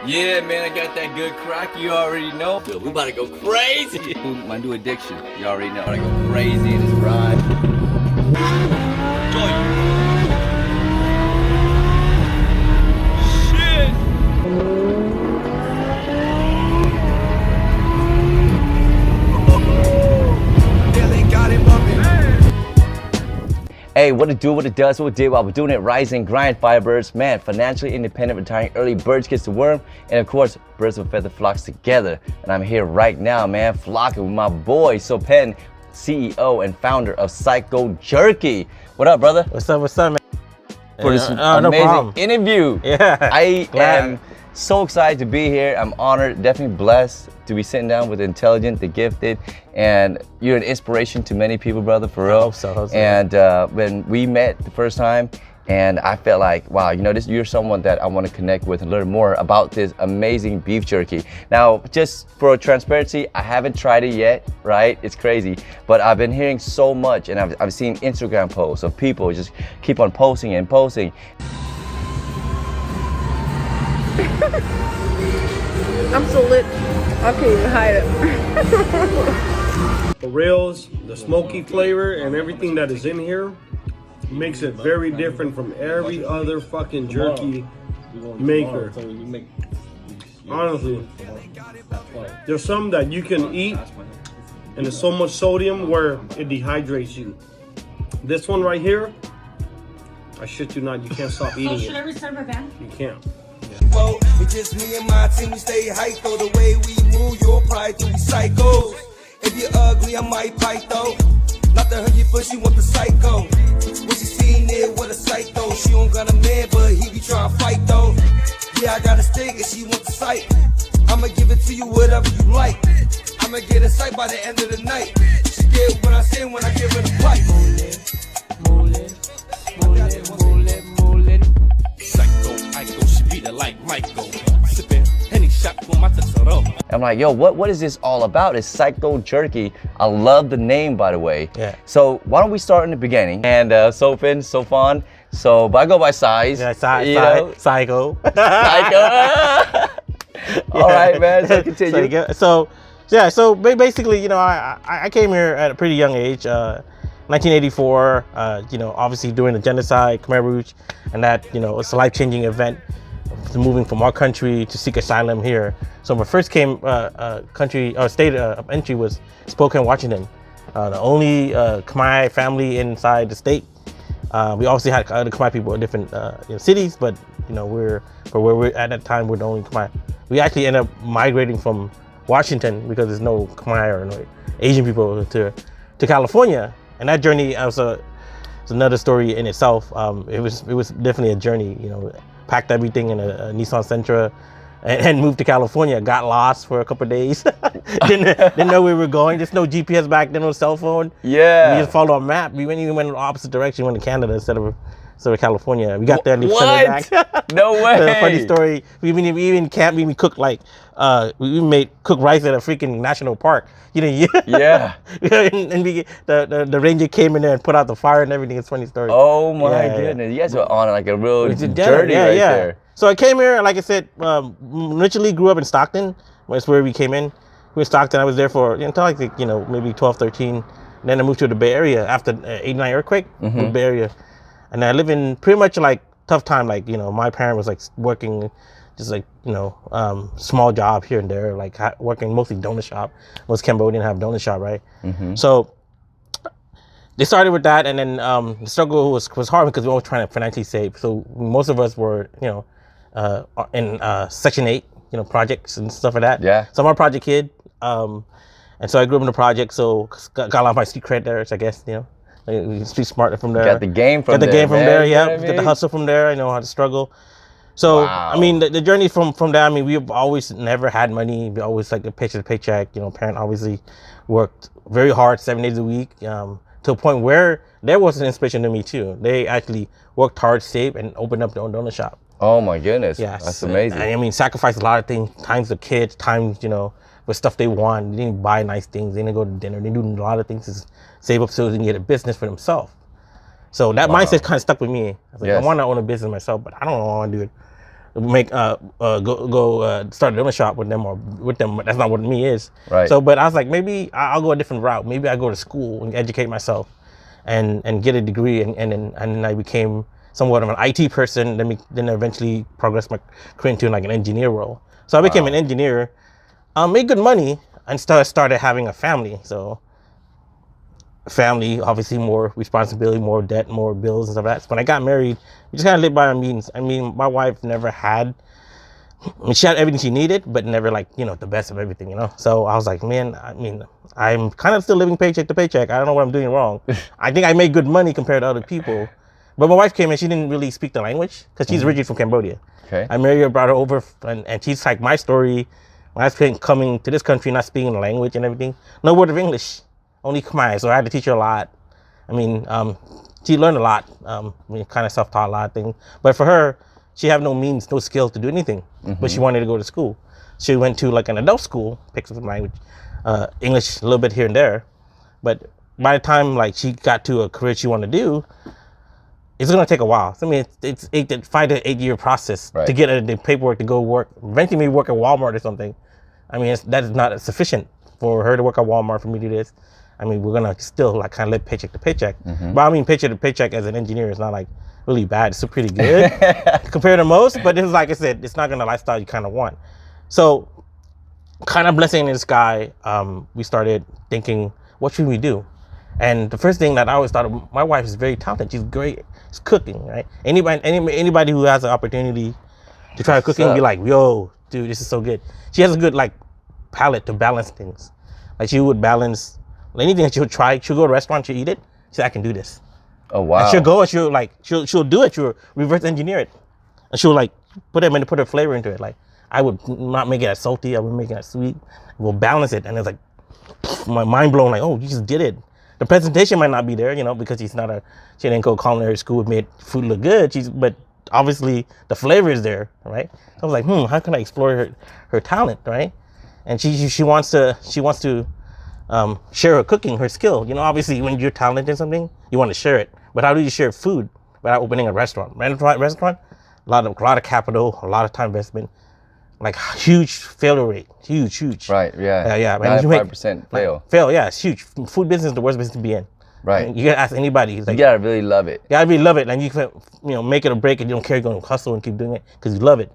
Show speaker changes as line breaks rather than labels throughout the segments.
Yeah, man, I got that good crack, you already know. Yo, we about to go crazy. My new addiction, you already know. I go crazy in this ride. Hey, what it do, what it does, what it did while we're doing it, rise and grind, Firebirds. Man, financially independent, retiring early, birds gets to worm, and of course, birds of a feather flocks together. And I'm here right now, man, flocking with my boy, Sopen, CEO and founder of Psych-Ko Jerky. What up, brother?
What's up, man?
For this amazing interview.
Yeah.
I am so excited to be here. I'm honored, definitely blessed to be sitting down with the intelligent, the gifted, and you're an inspiration to many people, brother, for real.
I hope so.
And when we met the first time, and I felt like, wow, you know, you're someone that I want to connect with and learn more about this amazing beef jerky. Now, just for transparency, I haven't tried it yet, right? It's crazy, but I've been hearing so much, and I've seen Instagram posts of people just keep on posting and posting.
I'm so lit. I can't even hide it.
The rails, the smoky flavor, and everything that is in here makes it very different from every other fucking jerky maker. Honestly, there's some that you can eat and there's so much sodium where it dehydrates you. This one right here, I shit you not, you can't stop eating it.
Should I restart my van?
You can't.
It's just me and my team, we stay hype though. The way we move, you'll probably think we psychos. If you're ugly, I might bite though. Not the huggy, but she want the psycho. When she seen it with a psycho, she don't got a man, but he be trying to fight though. Yeah, I got a stick and she want the sight. I'ma give it to you whatever you like. I'ma get a sight by the end of the night. She get what I say when I give her the pipe.
I'm like, yo, what is this all about? It's Psych-Ko Jerky. I love the name, by the way.
Yeah.
So why don't we start in the beginning? And Sofan, so but I go by size.
Yeah, Psycho.
Psycho. All right, man. So continue.
So basically, you know, I came here at a pretty young age. 1984. You know, obviously during the genocide, Khmer Rouge, and that, you know, it's a life-changing event. Moving from our country to seek asylum here. So my first state of entry was Spokane, Washington. The only Khmer family inside the state. We obviously had other Khmer people in different cities, but you know, where we're at that time, we're the only Khmer. We actually ended up migrating from Washington because there's no Khmer or no Asian people to California, and that journey was another story in itself. It was definitely a journey, you know. Packed everything in a Nissan Sentra and moved to California. Got lost for a couple of days. didn't know where we were going. There's no GPS back then, no cell phone.
Yeah.
We just followed a map. We went in the opposite direction. We went to Canada instead of California. We got there and they sent it back.
No way.
Funny story. We even camped. We cooked we cooked rice at a freaking national park. You know,
yeah.
And the ranger came in there and put out the fire and everything. It's a funny story.
Oh my goodness. You guys were on like a real journey there.
So I came here, like I said, originally grew up in Stockton. That's where we came in. We were in Stockton. I was there for until like, you know, maybe 12, 13. And then I moved to the Bay Area after the 89 earthquake, the Bay Area. And I live in pretty much like tough time. Like, you know, my parent was like working just like, you know, small job here and there, like working mostly donut shop. Most Cambodian have donut shop, right? So they started with that, and then the struggle was hard because we were trying to financially save. So most of us were, you know, in Section 8, you know, projects and stuff like that.
Yeah.
So I'm a project kid, and so I grew up in the project. So got a lot of my street cred there, I guess, you know. Street smart from there.
Got the game from there.
Yeah. Got the hustle from there. I know how to struggle. So, wow. I mean, the journey from that, I mean, we've always never had money. We always like a paycheck to paycheck. You know, parent obviously worked very hard 7 days a week to a point where there was an inspiration to me too. They actually worked hard, saved, and opened up their own donut shop.
Oh my goodness.
Yes.
That's amazing.
I mean, sacrificed a lot of things, times the kids, times, you know, with stuff they want. They didn't buy nice things. They didn't go to dinner. They do a lot of things to save up so they can get a business for themselves. So that mindset kind of stuck with me. I was like, I want to own a business myself, but I don't want to do it make start a donut shop with them or with them. But that's not what me is.
Right.
So, but I was like, maybe I'll go a different route. Maybe I go to school and educate myself, and get a degree, and then I became somewhat of an IT person. Then eventually progressed my career into like an engineer role. So I became an engineer, made good money, and started having a family. So family, obviously more responsibility, more debt, more bills and stuff like that. So when I got married, we just kind of lived by our means. I mean, my wife never had, she had everything she needed, but never like, you know, the best of everything, you know? So I was like, man, I mean, I'm kind of still living paycheck to paycheck. I don't know what I'm doing wrong. I think I made good money compared to other people. But my wife came and she didn't really speak the language because she's originally from Cambodia.
Okay.
I married her, brought her over, and she's like my story. When I was coming to this country, not speaking the language and everything, no word of English, only Khmer. So I had to teach her a lot. I mean, she learned a lot. I mean, kind of self-taught a lot of things. But for her, she had no means, no skills to do anything. But she wanted to go to school. She went to like an adult school, picked up some language, English a little bit here and there. But by the time like she got to a career she wanted to do, it's gonna take a while. So, I mean, it's 5 to 8 year process to get the paperwork to go work. Eventually, maybe work at Walmart or something. I mean, that is not sufficient for her to work at Walmart for me to do this. I mean, we're gonna still like kind of live paycheck to paycheck. But I mean, paycheck to paycheck as an engineer is not like really bad. It's still pretty good compared to most. But it's like I said, it's not gonna lifestyle you kind of want. So, kind of blessing in the sky. We started thinking, what should we do? And the first thing that I always thought of, my wife is very talented. She's great. She's cooking, right? Anybody who has an opportunity to try cooking, be like, yo, dude, this is so good. She has a good like palate to balance things. Like she would balance anything that she would try. She'll go to a restaurant, she'll eat it. She said, I can do this.
Oh wow.
And she'll go and she'll do it. She'll reverse engineer it, and she'll like put her flavor into it. Like I would not make it as salty. I would make it as sweet. We'll balance it, and it's like my mind blown. Like, oh, you just did it. The presentation might not be there, you know, because she didn't go culinary school and made food look good. But obviously the flavor is there, right? So I was like, how can I explore her talent, right? And she wants to share her cooking, her skill. You know, obviously when you're talented in something, you want to share it. But how do you share food without opening a restaurant? Restaurant, a lot of capital, a lot of time investment, like huge failure rate, huge.
Right. Yeah.
Yeah.
95% fail.
Fail. Yeah, it's huge. Food business is the worst business to be in.
Right.
And you gotta ask anybody. Like,
you gotta really love it.
You gotta really love it, and you can, make it or break it. You don't care. You're gonna hustle and keep doing it because you love it.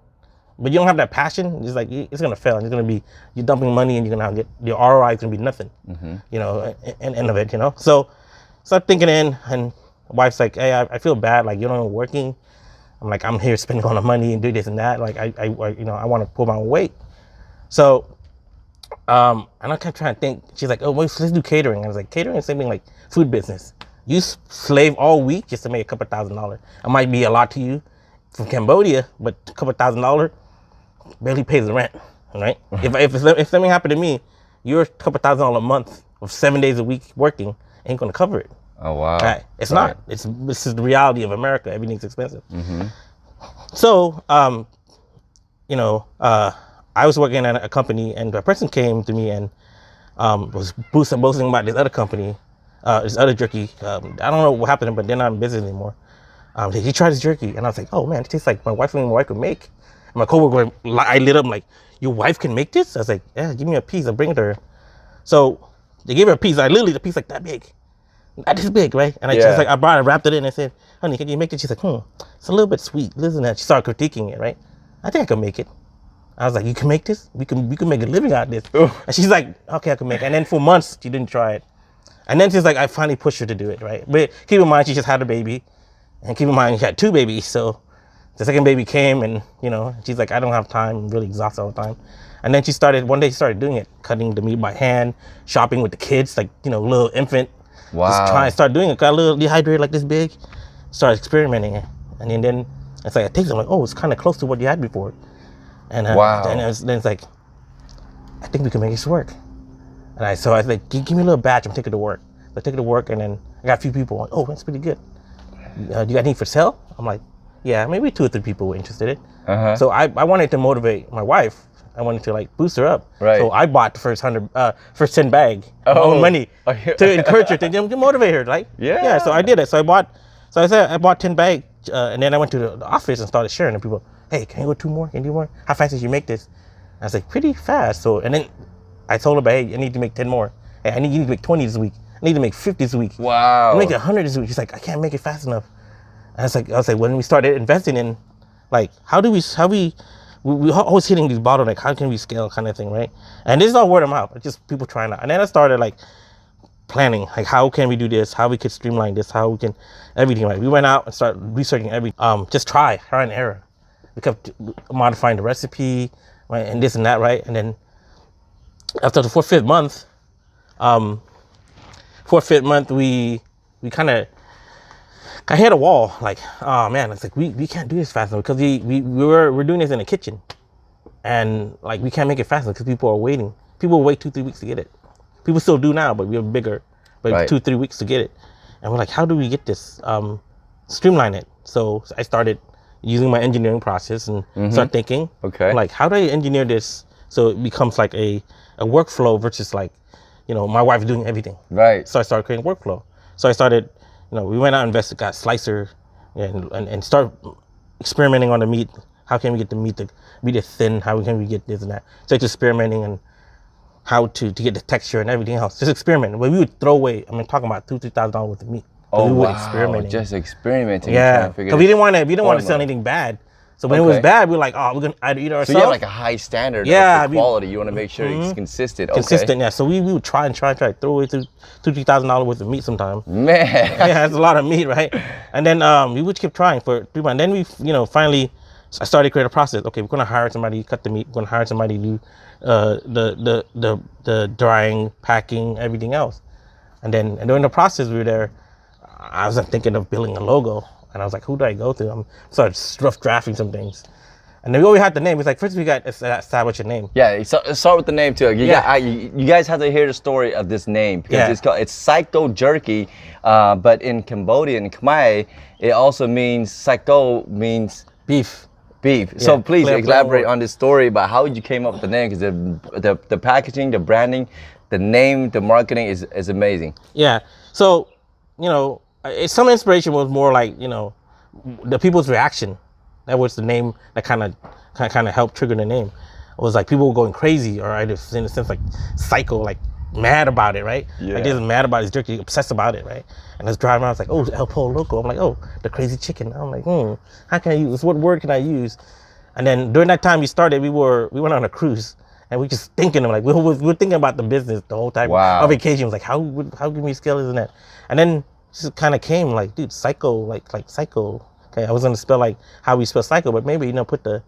But you don't have that passion. It's like it's gonna fail. And it's gonna be you're dumping money, and you're gonna get your ROI is gonna be nothing. You know, and end of it. You know. So start thinking in, and the wife's like, hey, I feel bad. Like you're not working. I'm like, I'm here spending all the money and do this and that. Like I want to pull my own weight. So, and I kept trying to think. She's like, oh, let's do catering. I was like, catering is something like food business. You slave all week just to make a couple $1,000s. It might be a lot to you from Cambodia, but a couple $1,000 barely pays the rent, right? If something happened to me, your couple $1,000 a month of 7 days a week working ain't gonna cover it.
Oh wow!
Right. It's not. This is the reality of America. Everything's expensive. So, I was working at a company, and a person came to me and was boasting about this other company, this other jerky. I don't know what happened, but they're not in business anymore. He tried his jerky, and I was like, "Oh man, it tastes like my wife could make." And my coworker, I lit up like, "Your wife can make this?" I was like, "Yeah, give me a piece. I'll bring it to her." So they gave her a piece. I literally the piece like that big. Not this big, right? And I wrapped it in and said, honey, can you make it? She's like, it's a little bit sweet. Listen to that. She started critiquing it, right? I think I can make it. I was like, you can make this? We can make a living out of this. Ooh. And she's like, okay, I can make it. And then for months, she didn't try it. And then she's like, I finally pushed her to do it, right? But keep in mind, she just had a baby. And keep in mind, she had 2 babies. So the second baby came and, she's like, I don't have time. I'm really exhausted all the time. And then one day she started doing it, cutting the meat by hand, shopping with the kids, like, little infant.
Wow.
Just try and start doing it. Got a little dehydrated like this big. Started experimenting it. And then it's like, it tastes, I'm like, oh, it's kind of close to what you had before. And
wow.
Then it's like, I think we can make this work. And I was like, give me a little batch. I'm taking it to work. So I take it to work, and then I got a few people. Like, oh, that's pretty good. You got anything for sale? I'm like, yeah, maybe 2 or 3 people were interested in it. So I wanted to motivate my wife. I wanted to like boost her up. Right. So I bought the first 10 bag of my own money to encourage her to motivate her. Like, yeah. So I did it. So I bought 10 bags, and then I went to the office and started sharing. And people, hey, can you go 2 more? Can you do more? How fast did you make this? I was like, pretty fast. So, and then I told him, hey, I need to make 10 more. Hey, you need to make 20 this week. I need to make 50 this week.
Wow.
I make 100 this week. He's like, I can't make it fast enough. And I was like, when we started investing in, like, we always hitting these bottlenecks. How can we scale, kind of thing, right? And this is all word of mouth. It's just people trying out. And then I started like planning, like how can we do this? How we could streamline this? How we can everything, right? We went out and started researching just try and error. We kept modifying the recipe, right, and this and that, right? And then after the 4th, 5th month, we kind of I hit a wall, like, oh man, it's like we can't do this fast enough because we're doing this in the kitchen, and like we can't make it fast enough because people are waiting. People wait 2-3 weeks to get it. People still do now, but we're bigger, but
right.
2-3 weeks to get it, and we're like, how do we get this streamline it? So I started using my engineering process and start thinking,
okay,
like how do I engineer this so it becomes like a workflow versus like, you know, my wife doing everything.
Right.
So I started creating workflow. So I started. You know, we went out and invested, got slicer, and start experimenting on the meat. How can we get the meat to thin? How can we get this and that? So just experimenting and how to get the texture and everything else. Just experimenting. But we would throw away. I mean, talking about $2,000-$3,000 worth of meat.
Oh,
we would
wow.
experimenting.
Just experimenting.
Yeah, because we didn't want to sell anything bad. So when it was bad, we were like, oh, we're gonna either eat it ourselves.
So you have like a high standard of the quality. You want to make sure it's consistent. Okay.
Consistent, yeah. So we would try, throw away $2,000-$3,000 worth of meat sometimes.
Man.
Yeah, that's a lot of meat, right? And then we would keep trying for 3 months. Then we, finally, I started creating a process. Okay, we're gonna hire somebody to cut the meat. We're gonna hire somebody to do the drying, packing, everything else. And during the process, we were there. I was thinking of building a logo. And I was like, who do I go to? I started rough drafting some things. And then we already had the name. It's like, first we got to establish a name.
Yeah, start with the name too. You guys have to hear the story of this name. Because it's Psych-Ko Jerky, but in Cambodian, Khmer, it also means, Psych-Ko means
beef.
Beef. So please elaborate on this story about how you came up with the name, because the packaging, the branding, the name, the marketing is amazing.
Yeah. So, some inspiration was more like, the people's reaction. That was the name that kind of helped trigger the name. It was like people were going crazy, or in a sense like psycho, like mad about it, right?
Yeah.
Like, they was mad about his jerky, obsessed about it, right? And I was driving around, I was like, oh, El Pollo Loco. I'm like, oh, the crazy chicken. I'm like, how can I use? What word can I use? And then during that time we started, we went on a cruise. And we just thinking of like, we were thinking about the business the whole time.
Wow.
Our vacation was like, how can we scale this and that? And then just kind of came like, dude, psycho, like psycho. Okay, I was gonna spell like how we spell psycho, but maybe put the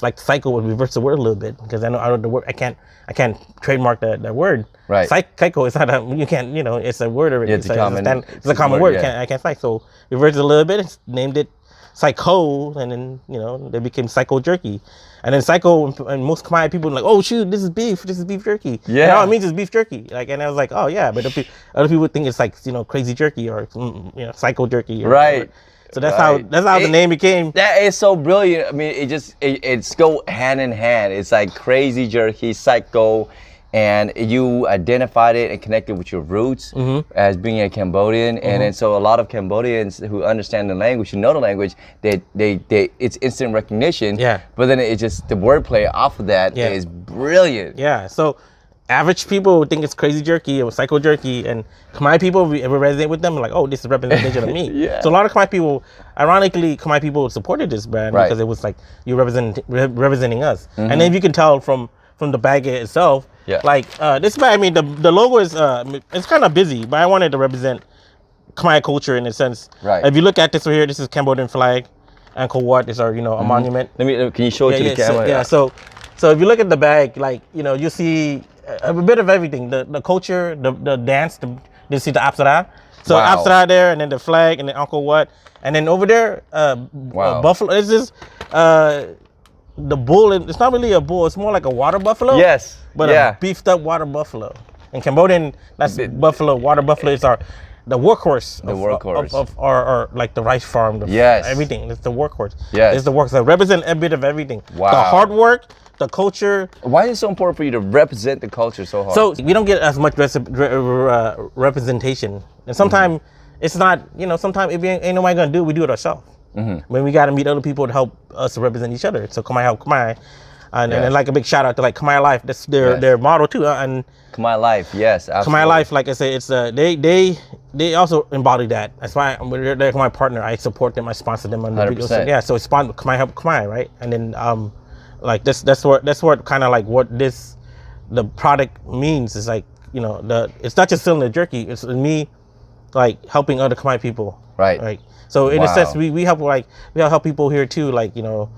like psycho would reverse the word a little bit, because I know the word I can't trademark that word. Right. Psycho is not you can't it's a word already.
Yeah, it's a
common word. Yeah. I can't psych. So reversed it a little bit, named it Psych-Ko, and then they became Psycho Jerky. And then Psycho and most Khmer people were like, oh shoot, this is beef jerky. Yeah. And all it means is beef jerky. Like, and I was like, oh yeah, but other people think it's like crazy jerky or Psycho Jerky. Or
right.
Whatever. So that's how the name became.
That is so brilliant. I mean, it's go hand in hand. It's like crazy jerky, Psych-Ko, and you identified it and connected with your roots as being a Cambodian. And then so a lot of Cambodians who understand the language, who know the language, they it's instant recognition. Yeah. But then it's just the wordplay off of that is brilliant.
Yeah. So average people would think it's crazy jerky or Psycho Jerky, and Khmer people would resonate with them like, oh, this is a representation of me. Yeah. So a lot of Khmer people, ironically, Khmer people supported this brand because it was like you're representing us. And then if you can tell from the bag itself, like this bag, I mean, the logo is it's kind of busy, but I wanted to represent Khmer culture in a sense. Right. If you look at this right here, this is Cambodian flag. Angkor Wat is our a monument.
Can you show it to the camera?
So if you look at the bag, like you see a bit of everything, the culture, the dance, you see the Apsara. So Apsara there, and then the flag, and then Angkor Wat, and then over there, buffalo. It's just the bull. It's not really a bull. It's more like a water buffalo.
Yes.
But a beefed up water buffalo. In Cambodian, that's buffalo. Water buffalo is the workhorse. Of our like the rice farm. Everything. It's the workhorse. Yes. It's the work. So represent a bit of everything. Wow. The hard work, the culture.
Why is it so important for you to represent the culture so hard?
So we don't get as much representation, and sometimes it's not. Sometimes if ain't nobody gonna do it, we do it ourselves. When we got to meet other people to help us to represent each other. So Khmer help Khmer. And then like a big shout out to like Khmer Life. That's their motto too. And
Khmer Life, yes, absolutely.
Khmer Life, like I say, it's they also embody that. That's why they're my partner. I support them. I sponsor them on the videos. So, yeah, so it's Khmer help Khmer, right? And then like that's what kind of like what the product means is like, you know, it's not just selling the jerky. It's me like helping other Khmer people. Right. So in a sense, we help help people here too, like, you know,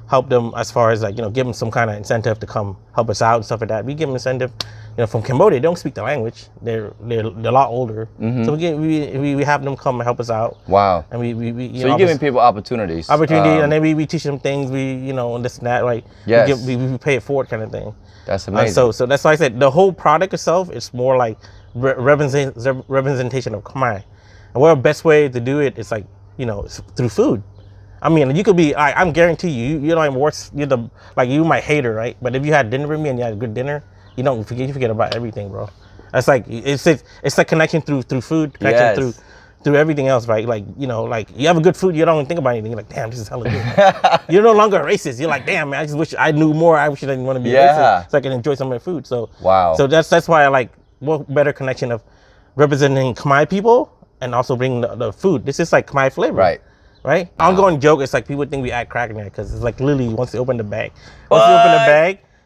help them as far as like, you know, give them some kind of incentive to come help us out and stuff like that. We give them incentive, you know, from Cambodia. They don't speak the language. They're a lot older. So we have them come and help us out.
Wow.
And we
so you're giving people opportunities.
And then we teach them things. We, you know, and this and that. Like we pay it forward kind of thing.
That's amazing.
So that's why I said the whole product itself is more like representation of Khmer. And what the best way to do it is like, you know, through food. I mean, you could be. I'm guarantee you don't even worse. You might hate her, right? But if you had dinner with me and you had a good dinner, you forget about everything, bro. That's like it's like connection through food, connection through everything else, right? Like, you know, like you have a good food, you don't even think about anything. You're like, damn, this is hella good. You're no longer a racist. You're like, damn, man, I just wish I knew more. I wish I didn't want to be racist, so I can enjoy some of my food. So So that's why I like what better connection of representing Khmer people and also bringing the food. This is like Khmer flavor, right? Ongoing joke. It's like people think we act cracking there because it's like literally once they open the bag,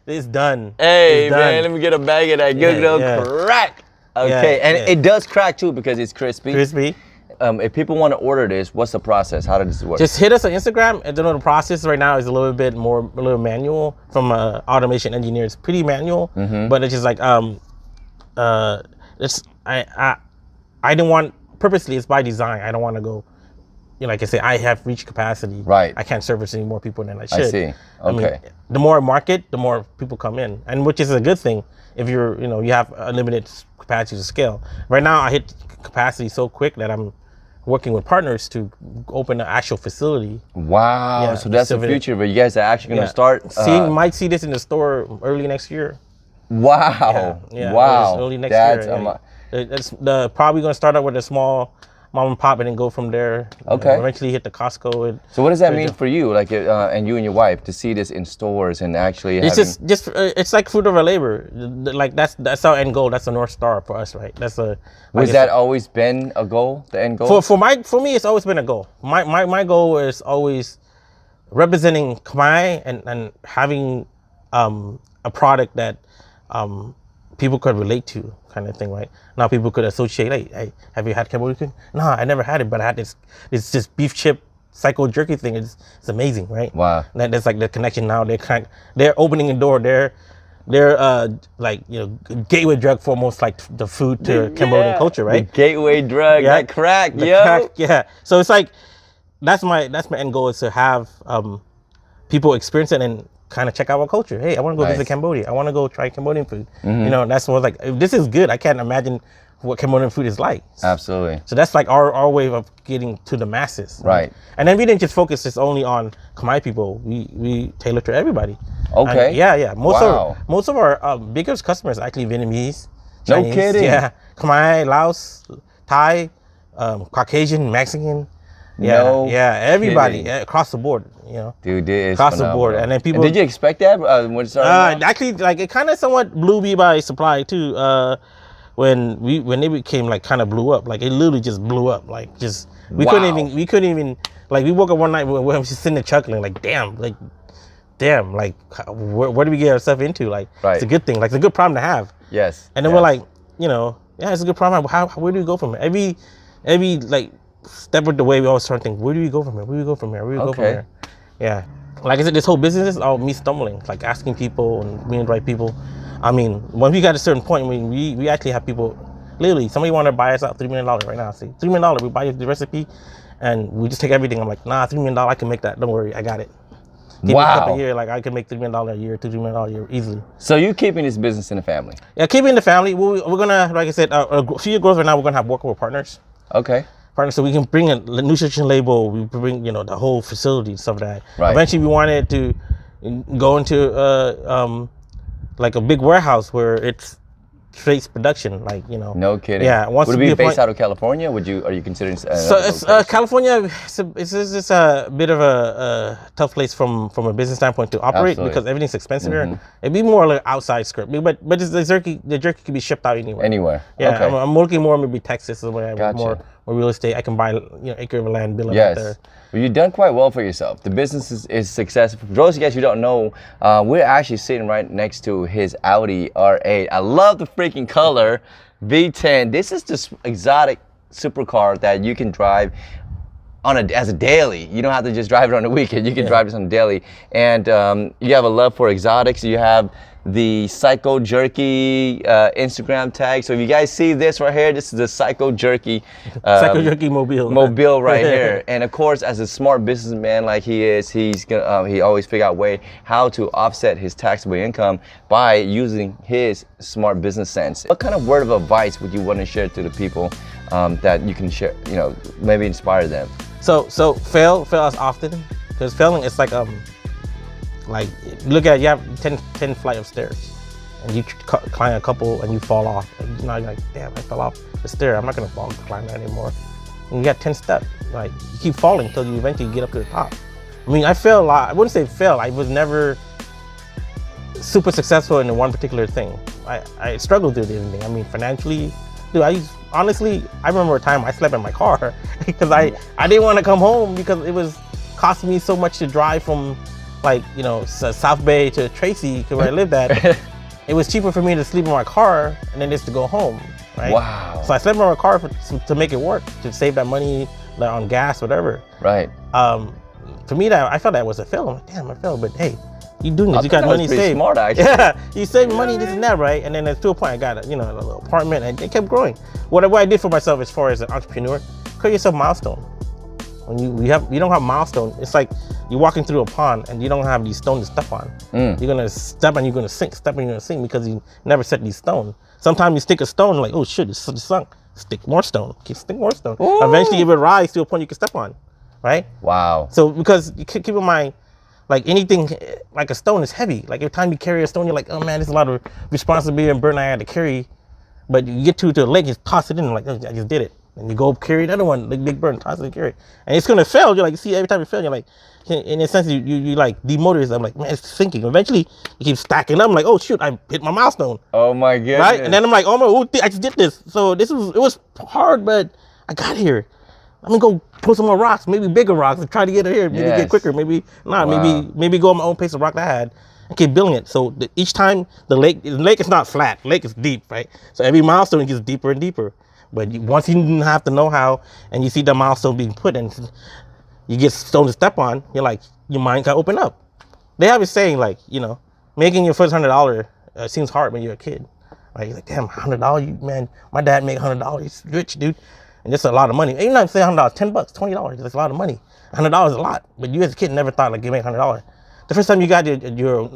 it's done.
Hey, man, let me get a bag of that good little crack. Okay, it does crack too because it's crispy. If people want to order this, what's the process? How does this work?
Just hit us on Instagram. I don't know, the process right now is a little bit manual from automation engineer. It's pretty manual, but it's just like I didn't want purposely. It's by design. I don't want to go. You know, like I say, I have reached capacity.
Right.
I can't service any more people than I should.
I see. Okay.
I mean, the more I market, the more people come in, and which is a good thing if you're, you know, you have unlimited capacity to scale. Right now, I hit capacity so quick that I'm working with partners to open an actual facility.
Wow. Yeah, so that's the future, but you guys are actually going to start.
Might see this in the store early next year.
Wow. Wow.
Early next year. It's probably going to start out with a small mom and pop and then go from there.
Okay.
Eventually hit the Costco.
So what does that mean for you, like, and you and your wife, to see this in stores and actually?
It's it's like fruit of our labor. Like that's our end goal. That's the North Star for us, right? That's a.
Was that always been a goal? The end goal?
For me, it's always been a goal. My goal is always representing Khmer and having a product that people could relate to, kind of thing, right? Now people could associate, hey, have you had Cambodian food? No, I never had it, but I had this beef chip Psych-Ko jerky thing. It's amazing, right?
Wow.
And that's like the connection now. They're opening a door. They're like, you know, gateway drug for almost like the food to Cambodian culture, right?
The gateway drug, that crack, yo.
Crack, So it's like that's my end goal, is to have people experience it and kind of check out our culture. Hey, I want to go visit Cambodia. I want to go try Cambodian food. You know, that's what, like, if this is good, I can't imagine what Cambodian food is like.
Absolutely.
So that's like our way of getting to the masses.
Right.
And then we didn't just focus just only on Khmer people. We tailor to everybody.
Okay.
And most of our biggest customers are actually Vietnamese, Chinese.
No kidding.
Yeah. Khmer, Laos, Thai, Caucasian, Mexican. Everybody across the board, you know.
Dude, it is
across
phenomenal.
the board, and then people.
And did you expect that when it started?
Actually, like, it kind of somewhat blew me by supply too. When they became like kind of blew up, like it literally just blew up. Like just we couldn't even like, we woke up one night we were just sitting there chuckling, like damn, like where do we get ourselves into? Like it's a good thing, like it's a good problem to have.
Yes.
And then we're like, you know, it's a good problem. Where do we go from here? Every like step of the way, we always start thinking, where do we go from here? Where do we go from here? Where do we go from here? Yeah. Like I said, this whole business is all me stumbling, like asking people and meeting the right people. I mean, when we got a certain point, we actually have people, literally, somebody want to buy us out $3 million right now. See, $3 million, we buy the recipe, and we just take everything. I'm like, nah, $3 million, I can make that. Don't worry, I got it. Give me a couple year, like I can make $3 million a year, $2 million a year easily.
So you keeping this business in the family?
Yeah, keeping in the family. We're gonna, like I said, a few years growth right now. We're gonna have workable partners.
Okay.
Partners, so we can bring a nutrition label. We bring, you know, the whole facility and stuff like that.
Right.
Eventually, we wanted to go into like a big warehouse where it's trace production, like, you know.
No kidding.
Yeah.
Would it be based out of California? Are you considering?
So it's California. It's a bit of a tough place from a business standpoint to operate.
Absolutely.
Because everything's expensive here. It'd be more like outside script, but the jerky can be shipped out anywhere.
Anywhere.
Yeah.
Okay.
I'm looking more maybe Texas is where I
Gotcha.
more real estate. I can buy, you know, acre of land, build it out there.
Well, you've done quite well for yourself. The business is successful. For those of you guys who don't know, we're actually sitting right next to his Audi R8. I love the freaking color, V10. This is this exotic supercar that you can drive as a daily. You don't have to just drive it on the weekend. You can drive this on a daily. And you have a love for exotics. You have the Psych-Ko Jerky Instagram tag. So if you guys see this right here, this is the Psych-Ko Jerky
Psych-Ko Jerky
mobile right here. And of course, as a smart businessman like he is, he always figure out a way how to offset his taxable income by using his smart business sense. What kind of word of advice would you want to share to the people that you can share, you know, maybe inspire them?
So fail as often, because failing is like look at, you have 10 flight of stairs and you climb a couple and you fall off, and you're like, damn, I fell off the stair, I'm not gonna climb that anymore. And you got 10 steps, like you keep falling until you eventually get up to the top. I mean, I failed a lot. I wouldn't say fail, I was never super successful in one particular thing. I struggled through everything. I mean, financially, dude, honestly, I remember a time I slept in my car because I didn't want to come home because it was costing me so much to drive from, like, you know, South Bay to Tracy, where I lived at. It was cheaper for me to sleep in my car and then just to go home, right?
Wow.
So I slept in my car to make it work, to save that money on gas, whatever.
Right.
For me, I felt that was a fail. I'm like, damn, I failed, but hey, you doing this, you got money saved.
Smart, actually.
Yeah, you save money, this and that, right? And then to a point, I got a little apartment, and it kept growing. What I did for myself as far as an entrepreneur, create yourself a milestone. When you don't have milestone, it's like you're walking through a pond and you don't have these stones to step on. You're gonna step and you're gonna sink, step and you're gonna sink because you never set these stones. Sometimes you stick a stone, like, oh shit, it's sunk. Stick more stone, stick more stone.
Ooh.
Eventually it will rise to a point you can step on, right?
Wow.
So because you keep in mind, like anything, like a stone is heavy. Like every time you carry a stone, you're like, oh man, there's a lot of responsibility and burden I had to carry. But you get to the lake, you toss it in, like, oh, I just did it. And you go carry another one, like big burden, toss it and carry it. And it's gonna fail. You're like, see, every time you fail, you're like, in a sense, you like demotivate yourself. I'm like, man, it's sinking. Eventually, you keep stacking up. I'm like, oh shoot, I hit my milestone.
Oh my goodness.
Right? And then I'm like, oh my, I just did this. So it was hard, but I got here. I'm gonna go pull some more rocks, maybe bigger rocks, and try to get it here. Maybe get quicker. Maybe not.
Wow.
Maybe go at my own pace of rock that I had and keep building it. So each time the lake is not flat. The lake is deep, right? So every milestone gets deeper and deeper. But once you have the know-how and you see the milestone being put in, you get stone to step on. You're like, your mind can open up. They have a saying, like, you know, making your first $100 seems hard when you're a kid. Like, you're like, damn, $100, man. My dad made $100. He's rich, dude. And that's a lot of money. Even not say $100, $10, $20. That's a lot of money. $100 is a lot. But you as a kid never thought like you make $100. The first time you got your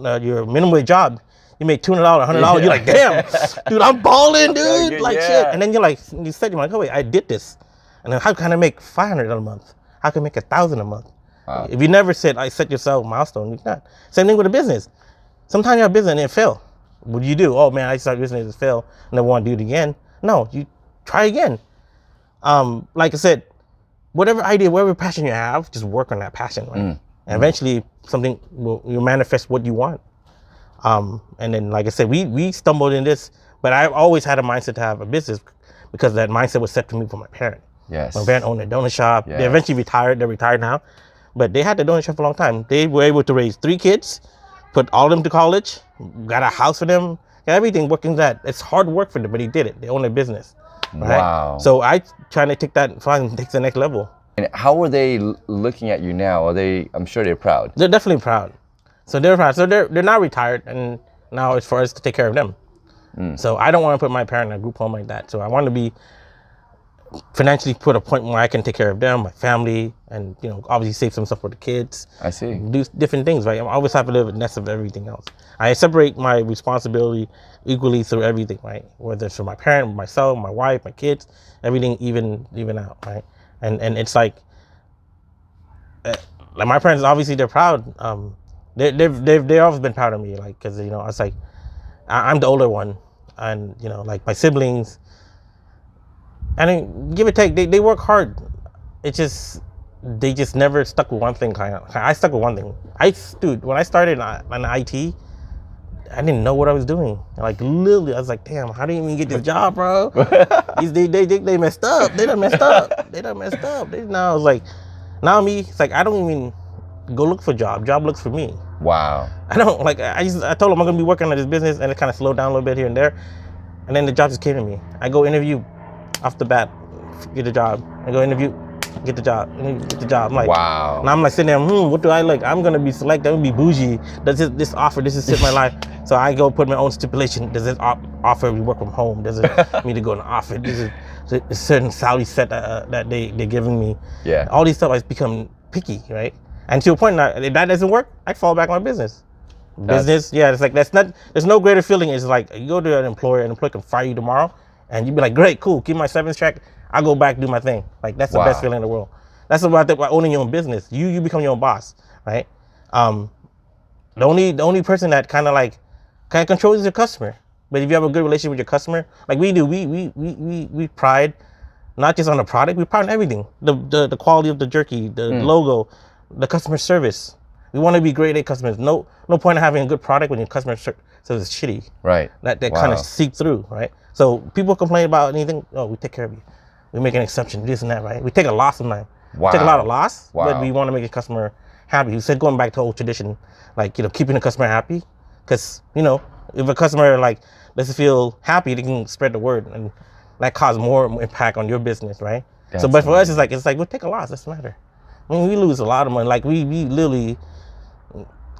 minimum wage job, you make $200, $100. You're like, damn, dude, I'm balling, dude. Like shit. And then you're like, you said, you're like, oh wait, I did this. And then how can I make $500 a month? How can I make $1,000 a month? Wow. If you never said, I set yourself a milestone, you're not. Same thing with a business. Sometimes you have a business and it fail. What do you do? Oh man, I started business, it failed, and I want to do it again. No, you try again. Like I said, whatever idea, whatever passion you have, just work on that passion, right? And eventually something will manifest what you want. And then, like I said, we stumbled in this, but I always had a mindset to have a business because that mindset was set to me from my parent.
Yes.
My parent owned a donut shop.
Yes.
They eventually retired. They're retired now, but they had the donut shop for a long time. They were able to raise 3 kids, put all of them to college, got a house for them, got everything working that. It's hard work for them, but he did it. They own a business. Right?
Wow.
So I trying to take that, trying to take to the next level.
And how are they looking at you now? I'm sure they're proud.
They're definitely proud. So they're proud. So they're now retired, and now it's for us to take care of them. So I don't want to put my parent in a group home like that. So I want to be financially put a point where I can take care of them, my family, and obviously save some stuff for the kids.
I see.
Do different things, right? I always have to live a nest of everything else. I separate my responsibility equally through everything, right? Whether it's for my parent, myself, my wife, my kids, everything even out, right? And it's like my parents, obviously they're proud. They've always been proud of me, like, because it's like I'm the older one, and you know, like my siblings. I mean, give or take, they work hard. It just they just never stuck with one thing. Kind of, I stuck with one thing. Dude, when I started in IT, I didn't know what I was doing. Like literally, I was like, damn, how do you even get this job, bro? they messed up. They done messed up. Now I was like, now me, it's like I don't even go look for job. Job looks for me.
Wow.
I don't like. I told them I'm gonna be working on this business, and it kind of slowed down a little bit here and there, and then the job just came to me. I go interview, off the bat, get the job. I go interview, get the job. Get the job. I'm like,
wow.
Now I'm like sitting there. What do I like? I'm gonna be selected. I'm gonna be bougie. Does this offer? This is fit my life. So I go put my own stipulation. Does this offer me work from home? Does it me to go in the office? This is a certain salary set that they're giving me.
Yeah.
All these stuff I become picky, right? And to a point now, if that doesn't work, I fall back on my business. Yeah, it's like there's no greater feeling. It's like you go to an employer, and an employer can fire you tomorrow, and you'd be like, great, cool, keep my severance check. I'll go back and do my thing. Like that's the best feeling in the world. That's about owning your own business. You become your own boss, right? The only person that kind of controls is your customer. But if you have a good relationship with your customer, like we do, we pride not just on the product, we pride on everything. The quality of the jerky, the logo, the customer service. We want to be great at customers. No point in having a good product when your customer service is shitty.
Right.
That kind of seep through, right? So people complain about anything. Oh, we take care of you. We make an exception, this and that, right? We take a loss sometimes.
Wow.
Take a lot of loss,
Wow.
but we want to make a customer happy. You said going back to old tradition, like, you know, keeping the customer happy. Because, you know, if a customer like doesn't feel happy, they can spread the word, and that cause more impact on your business, right?
That's
But for us, it's like we'll take a loss. Doesn't matter. I mean, we lose a lot of money. Like we literally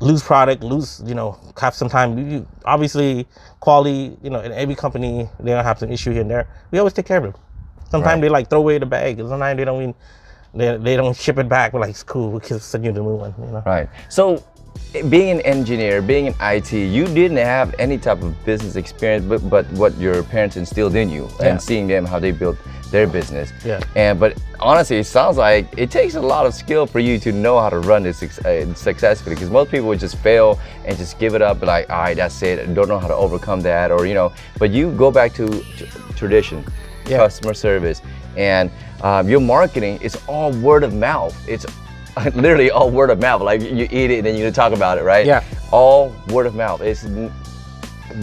lose product, you know, have some time. Obviously, quality, you know, in every company, they don't have some issue here and there. We always take care of them. Sometimes they like throw away the bag. Sometimes they don't even, they don't ship it back. We're like, it's cool, we can send you the new one, you know?
Right. So being an engineer, being in IT, you didn't have any type of business experience, but what your parents instilled in you, and seeing them, how they built their business.
Yeah.
But honestly, it sounds like it takes a lot of skill for you to know how to run this successfully, because most people would just fail and just give it up, like, all right, that's it, don't know how to overcome that, or, you know, but you go back to tradition, customer service, and your marketing is all word of mouth. It's literally all word of mouth. Like you eat it and then you talk about it, right?
Yeah. All
word of mouth. It's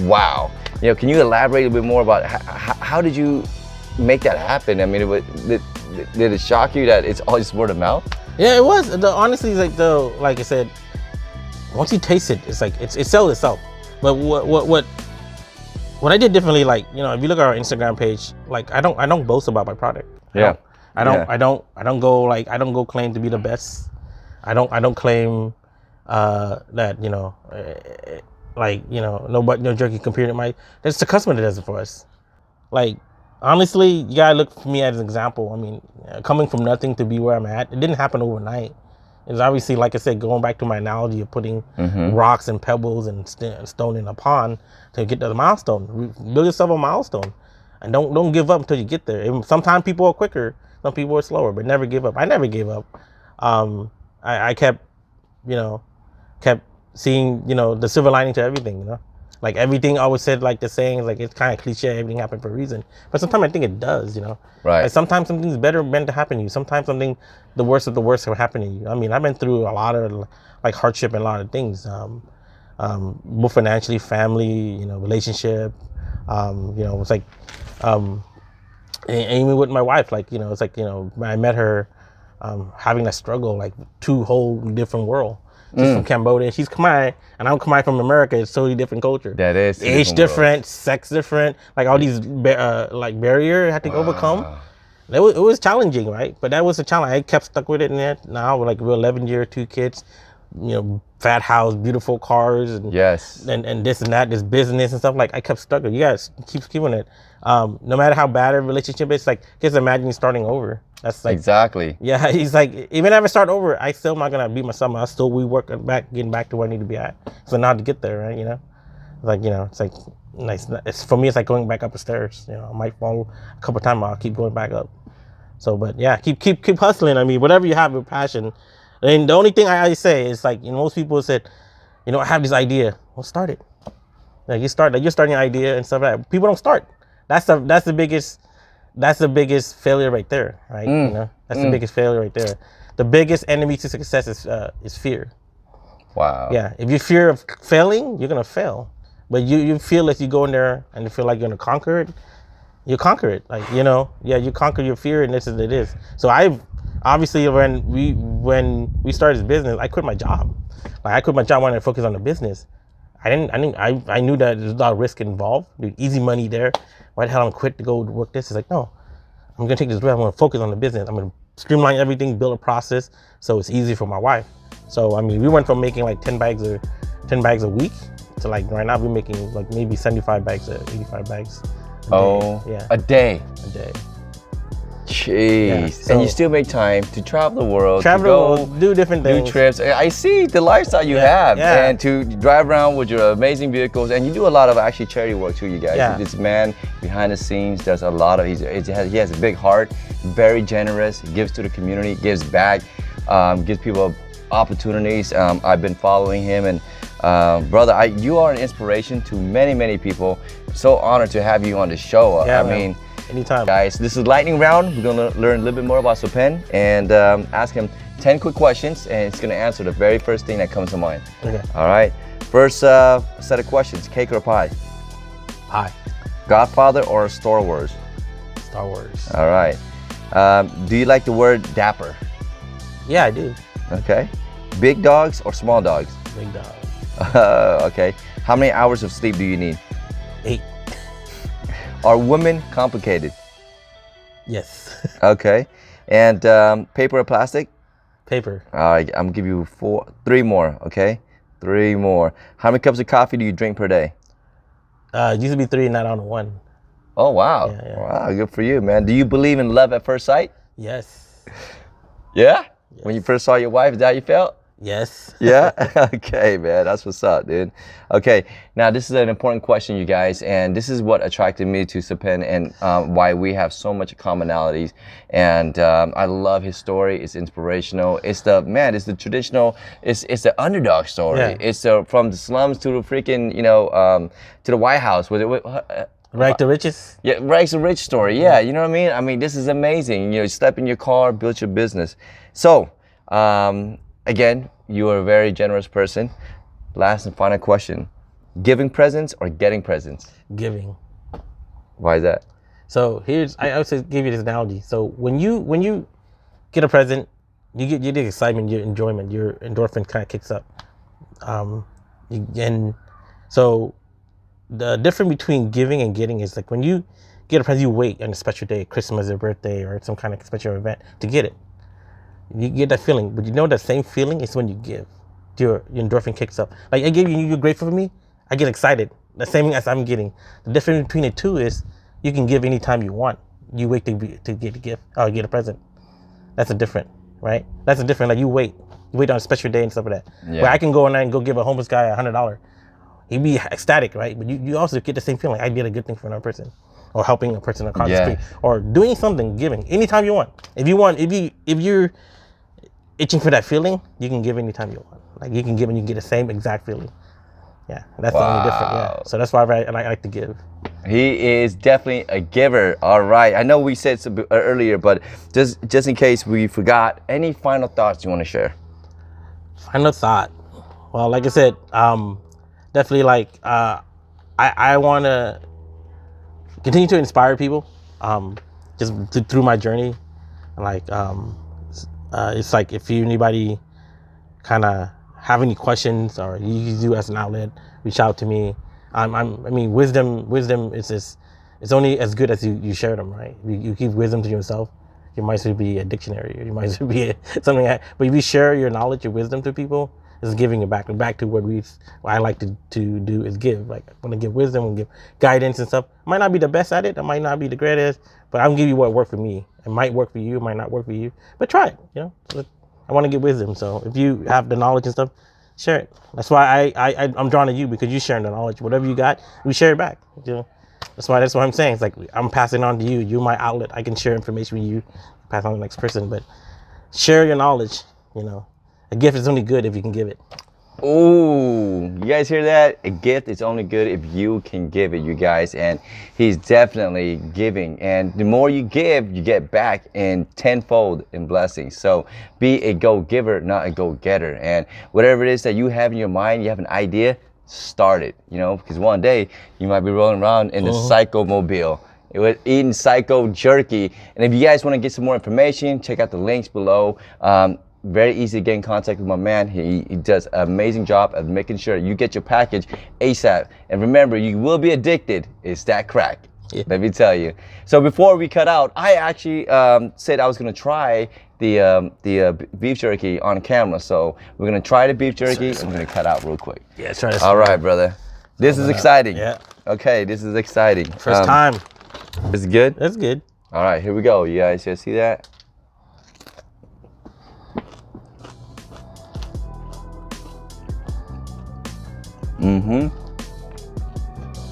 wow. You know, can you elaborate a bit more about how did you make that happen? I mean, did it shock you that it's all just word of mouth?
Yeah, it was. Honestly, like I said, once you taste it, it's like it sells itself. But what I did differently, like, you know, if you look at our Instagram page, like I don't boast about my product. I don't go claim to be the best. I don't claim that, you know, like, you know, no jerky compared to my. That's the customer that does it for us. Like, honestly, you gotta look for me as an example. I mean, coming from nothing to be where I'm at, it didn't happen overnight. It's obviously, like I said, going back to my analogy of putting rocks and pebbles and stone in a pond to get to the milestone. Build yourself a milestone, and don't give up until you get there. And sometimes people are quicker, some people are slower, but never give up. I never gave up. I kept seeing, you know, the silver lining to everything. You know, like everything I always said, like the saying, like it's kind of cliche, everything happened for a reason. But sometimes I think it does. You know,
right?
Like sometimes something's better meant to happen to you. Sometimes something, the worst of the worst, will happen to you. I mean, I've been through a lot of like hardship and a lot of things. Both financially, family, you know, relationship. You know, it's like, and even with my wife, like, you know, it's like, you know, I met her, having that struggle, like two whole different world. She's from Cambodia, she's Khmer, and I'm Khmer from America. It's totally different culture.
That is
age different, sex different, like all these like barrier I had to overcome. It was challenging, right? But that was a challenge. I kept stuck with it, and now like we're 11 years, 2 kids, you know, fat house, beautiful cars, and and this and that, this business and stuff. Like I kept stuck with it. You guys keep doing it. No matter how bad a relationship is, like just imagine starting over. That's like
exactly. Yeah,
he's like, even if I start over, I still not gonna be myself. I still getting back to where I need to be at. So now to get there, right? You know, like, you know, it's like nice. It's for me. It's like going back up the stairs. You know, I might fall a couple times. I'll keep going back up. So, but yeah, keep hustling. I mean, whatever you have with passion. And the only thing I say is, like, you know, most people said, you know, I have this idea. Well, start it. Like you're starting an idea and stuff like that. People don't start. That's the biggest failure right there, right? You know, that's the biggest failure right there. The biggest enemy to success is fear.
Wow.
Yeah, if you fear of failing, you're gonna fail. But you feel like you go in there and you feel like you're gonna conquer it, you conquer it. Like, you know, yeah, you conquer your fear, and this is what it is. So I've obviously when we started this business, I quit my job. Like I quit my job when I focused on the business. I knew that there's a lot of risk involved. There's easy money there. Why the hell I'm quit to go work this? It's like, no, I'm gonna take this risk. I'm gonna focus on the business. I'm gonna streamline everything, build a process so it's easy for my wife. So I mean, we went from making like 10 bags a week to like right now we're making like maybe 75 bags or 85 bags.
A day. Jeez.
Yeah, so,
and you still make time to travel the world,
do different things,
do trips. I see the lifestyle you have, and to drive around with your amazing vehicles, and you do a lot of actually charity work too, you guys.
Yeah.
This man behind the scenes does a lot of, he has a big heart, very generous, gives to the community, gives back, gives people opportunities. I've been following him, and brother, you are an inspiration to many people. So honored to have you on the show.
Yeah,
I mean,
anytime.
Guys, this is lightning round. We're gonna learn a little bit more about Sopen and ask him 10 quick questions, and he's gonna answer the very first thing that comes to mind.
Okay.
All right. First set of questions: cake or pie?
Pie.
Godfather or Star Wars?
Star Wars.
All right. Do you like the word dapper?
Yeah, I do.
Okay. Big dogs or small dogs?
Big dog.
Okay. How many hours of sleep do you need?
8.
Are women complicated?
Yes.
Okay. And paper or plastic?
Paper.
All right, I'm gonna give you 3 more, okay? 3 more. How many cups of coffee do you drink per day?
It used to be 3, not on 1.
Oh, wow.
Yeah.
Wow, good for you, man. Do you believe in love at first sight?
Yes.
Yeah? When you first saw your wife, is that how you felt?
Yes.
Yeah? Okay, man. That's what's up, dude. Okay, now this is an important question, you guys, and this is what attracted me to Sopen and why we have so much commonalities. And I love his story. It's inspirational. It's the traditional, it's the underdog story.
Yeah.
It's from the slums to the freaking, to the White House. Was it?
Rag to riches?
Yeah, rags to rich story. Yeah, you know what I mean? I mean, this is amazing. You step in your car, build your business. So, again, you are a very generous person. Last and final question. Giving presents or getting presents?
Giving.
Why is that?
So I always give you this analogy. So when you get a present, you get the excitement, your enjoyment, your endorphin kind of kicks up. And so the difference between giving and getting is like when you get a present, you wait on a special day, Christmas or birthday or some kind of special event to get it. You get that feeling, but you know that same feeling is when you give. Your endorphin kicks up. Like I gave you, you're grateful for me, I get excited. The same thing as I'm getting. The difference between the two is you can give anytime you want. You wait to get a gift or get a present. That's a different, right? That's a different, like you wait on a special day and stuff like that.
Yeah.
Where I can go in there and go give a homeless guy $100. He'd be ecstatic, right? But you also get the same feeling. I did a good thing for another person, or helping a person across the street, or doing something, giving anytime you want. If you're itching for that feeling, you can give anytime you want. Like you can give and you can get the same exact feeling. Yeah, that's the only difference. Yeah, so that's why I like to give.
He is definitely a giver. All right. I know we said some earlier, but just in case we forgot, any final thoughts you want to share?
Final thought. Well, like I said, definitely like I want to continue to inspire people, just through my journey. Like it's like if anybody kind of have any questions or you use you as an outlet, reach out to me. I mean, wisdom is it's only as good as you share them, right? You keep wisdom to yourself, you might as well be a dictionary, or you might as well be something like that. But if you share your knowledge, your wisdom to people, it's giving it back. And back to what I like to do is give. Like I want to give wisdom and give guidance and stuff. I might not be the best at it, I might not be the greatest, but I'm gonna give you what worked for me. It might work for you, it might not work for you, but try it, I want to get wisdom. So if you have the knowledge and stuff, share it. That's why I'm drawn to you, because you sharing the knowledge. Whatever you got, we share it back. That's what I'm saying. It's like I'm passing on to you. You're my outlet. I can share information with you, pass on to the next person. But share your knowledge. A gift is only good if you can give it.
Ooh, you guys hear that? A gift is only good if you can give it, you guys. And he's definitely giving. And the more you give, you get back in tenfold in blessings. So be a go-giver, not a go-getter. And whatever it is that you have in your mind, you have an idea, start it. You know, because one day you might be rolling around in the Psych-Ko mobile. It was eating Psych-Ko jerky. And if you guys want to get some more information, check out the links below. Very easy to get in contact with my man. He does an amazing job of making sure you get your package ASAP. And remember, you will be addicted. It's that crack. Yeah. Let me tell you. So before we cut out, I actually said I was going to try the beef jerky on camera. So we're going to try the beef jerky and we're going to cut out real quick.
Yeah, try this.
All right, brother. This is exciting.
Yeah.
Okay, this is exciting.
First time.
Is it good?
That's good.
All right, here we go. You guys see that?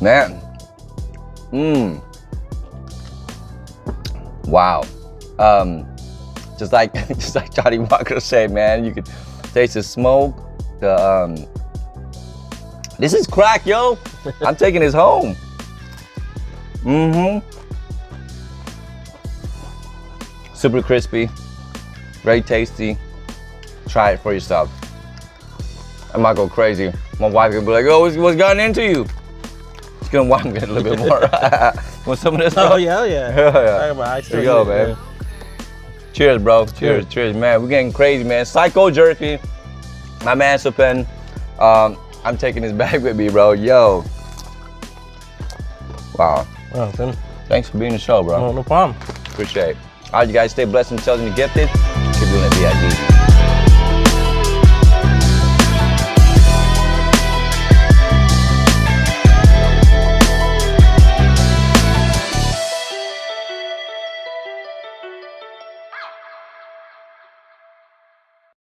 Man. Wow. Just like Johnny Walker said, man, you could taste the smoke. This is crack, yo. I'm taking this home. Super crispy, very tasty. Try it for yourself. I might go crazy. My wife could be like, "Oh, what's gotten into you?" She's gonna want me a little bit more. Want some of this?
Oh yeah, yeah.
Here you go, man. Cheers, bro. Cheers, cheers, man. We're getting crazy, man. Psych-Ko jerky. My man Supen. I'm taking this bag with me, bro. Yo. Wow.
Oh,
thanks for being on the show, bro.
No problem.
Appreciate it. All right, you guys stay blessed and intelligent and gifted. Keep doing it, B.I.G.